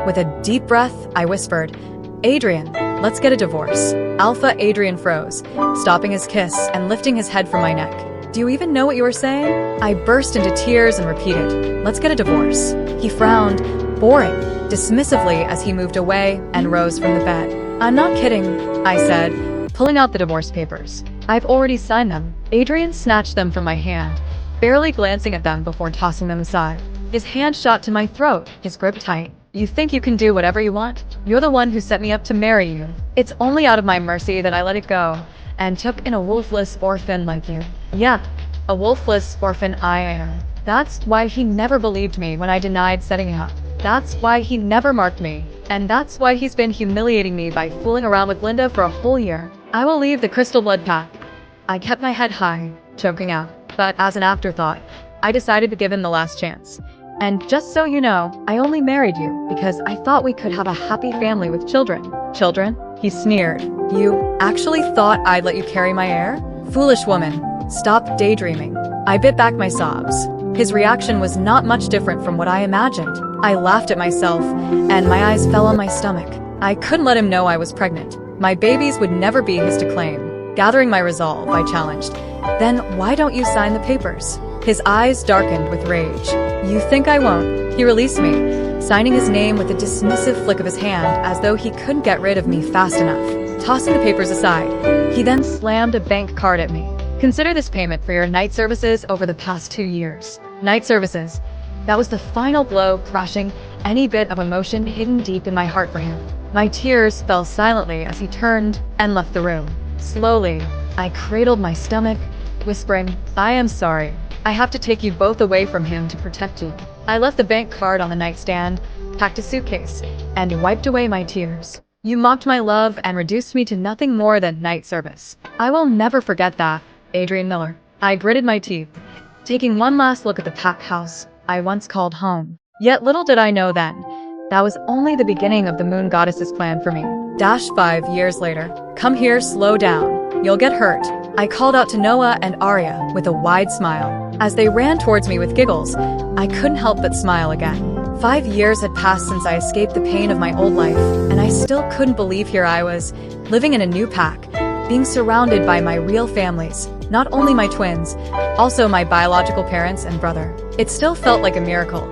With a deep breath, I whispered, "Adrian, let's get a divorce." Alpha Adrian froze, stopping his kiss and lifting his head from my neck. "Do you even know what you were saying?" I burst into tears and repeated, "Let's get a divorce." He frowned, boring, dismissively as he moved away and rose from the bed. "I'm not kidding," I said, pulling out the divorce papers. "I've already signed them." Adrian snatched them from my hand, barely glancing at them before tossing them aside. His hand shot to my throat, his grip tight. "You think you can do whatever you want? You're the one who set me up to marry you. It's only out of my mercy that I let it go and took in a wolfless orphan like you." "Yeah, a wolfless orphan I am." That's why he never believed me when I denied setting him up. That's why he never marked me. And that's why he's been humiliating me by fooling around with Linda for a whole year. I will leave the crystal blood path. I kept my head high, choking out. But as an afterthought, I decided to give him the last chance. "And just so you know, I only married you because I thought we could have a happy family with children." "Children?" He sneered. "You actually thought I'd let you carry my heir? Foolish woman, stop daydreaming." I bit back my sobs. His reaction was not much different from what I imagined. I laughed at myself, and my eyes fell on my stomach. I couldn't let him know I was pregnant. My babies would never be his to claim. Gathering my resolve, I challenged, "Then why don't you sign the papers?" His eyes darkened with rage. "You think I won't?" He released me, signing his name with a dismissive flick of his hand as though he couldn't get rid of me fast enough. Tossing the papers aside, he then slammed a bank card at me. "Consider this payment for your night services over the past 2 years." Night services. That was the final blow, crushing any bit of emotion hidden deep in my heart for him. My tears fell silently as he turned and left the room. Slowly, I cradled my stomach, whispering, "I am sorry. I have to take you both away from him to protect you." I left the bank card on the nightstand, packed a suitcase, and wiped away my tears. "You mocked my love and reduced me to nothing more than night service. I will never forget that, Adrian Miller." I gritted my teeth, taking one last look at the packed house I once called home. Yet little did I know then, that was only the beginning of the moon goddess's plan for me. 5 years later. "Come here, slow down. You'll get hurt." I called out to Noah and Arya with a wide smile. As they ran towards me with giggles, I couldn't help but smile again. 5 years had passed since I escaped the pain of my old life, and I still couldn't believe here I was, living in a new pack, being surrounded by my real families. Not only my twins, also my biological parents and brother. It still felt like a miracle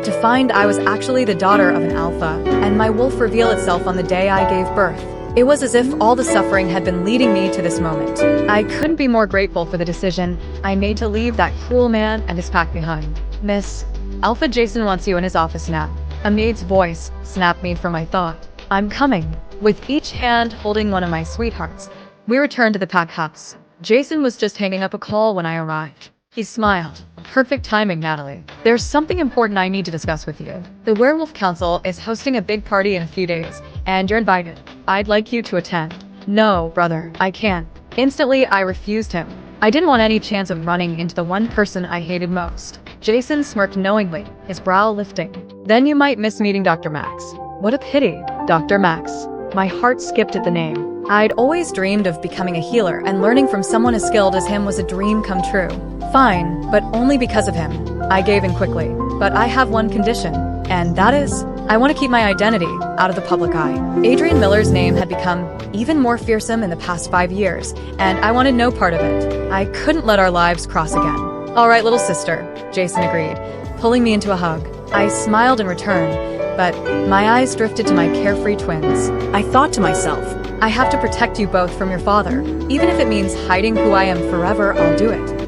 to find I was actually the daughter of an alpha, and my wolf reveal itself on the day I gave birth. It was as if all the suffering had been leading me to this moment. I couldn't be more grateful for the decision I made to leave that cruel man and his pack behind. "Miss, Alpha Jason wants you in his office now." A maid's voice snapped me from my thought. "I'm coming." With each hand holding one of my sweethearts, we returned to the pack house. Jason was just hanging up a call when I arrived. He smiled. "Perfect timing, Natalie. There's something important I need to discuss with you. The Werewolf Council is hosting a big party in a few days, and you're invited. I'd like you to attend." "No, brother, I can't." Instantly, I refused him. I didn't want any chance of running into the one person I hated most. Jason smirked knowingly, his brow lifting. "Then you might miss meeting Dr. Max." "What a pity, Dr. Max." My heart skipped at the name. I'd always dreamed of becoming a healer, and learning from someone as skilled as him was a dream come true. "Fine, but only because of him." I gave in quickly. "But I have one condition, and that is, I want to keep my identity out of the public eye." Adrian Miller's name had become even more fearsome in the past 5 years, and I wanted no part of it. I couldn't let our lives cross again. "All right, little sister," Jason agreed, pulling me into a hug. I smiled in return, but my eyes drifted to my carefree twins. I thought to myself, I have to protect you both from your father. Even if it means hiding who I am forever, I'll do it.